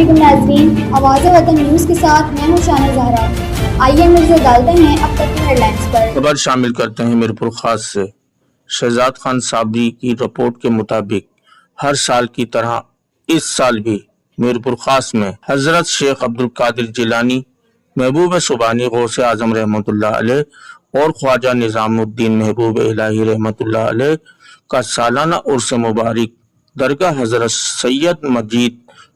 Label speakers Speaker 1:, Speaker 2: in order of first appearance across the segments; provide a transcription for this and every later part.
Speaker 1: अस्सलामुअलैकुम नाज़रीन, आवाज़ वतन न्यूज़ के साथ मैं हूँ शाना ज़हरा। आइए नजर डालते हैं अब तक की हेडलाइंस पर। खबर
Speaker 2: शामिल करते हैं मीरपुर खास से। शहजाद खान साबरी की रिपोर्ट के मुताबिक हर साल की तरह इस साल भी मीरपुर खास में हजरत शेख अब्दुल कादिर जिलानी, महबूब सुबानी गौसे आजम रहमतुल्लाह अलैह और ख्वाजा निजामुद्दीन महबूब इलाही रहमतुल्लाह अलैह का सालाना उर्स मुबारक दरगाह हजरत सैयद मजीद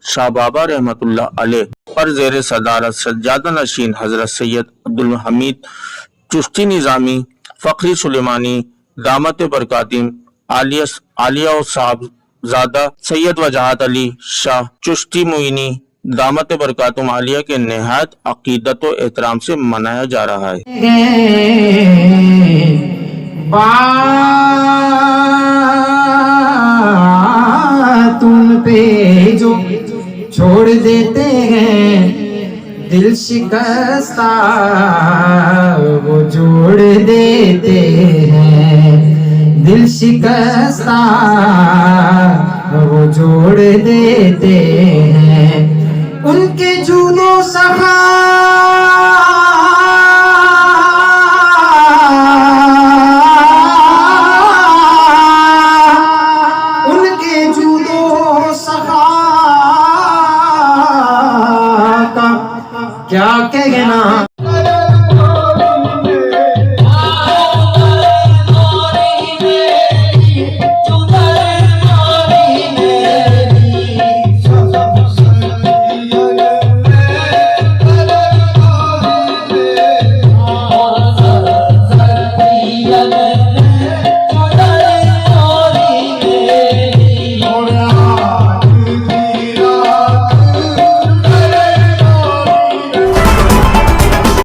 Speaker 2: शाह बाबा रहमतुल्लाह अलैह पर ज़ेर सदारत सज्जादा नशीन हजरत सैयद अब्दुल हमीद चुश्ती निज़ामी फ़खरी सुलेमानी दामत बरकातिम आलिया और साहबजादा सैयद वजाहत अली शाह चुश्ती मुइनी दामत बरकातुम आलिया के नहायत अकीदत व एहतराम से मनाया जा रहा है।
Speaker 3: तुम पे जो छोड़ देते हैं दिल शिकस्ता वो जोड़ देते हैं, दिल शिकस्ता वो जोड़ देते हैं। उनके जूदो सखा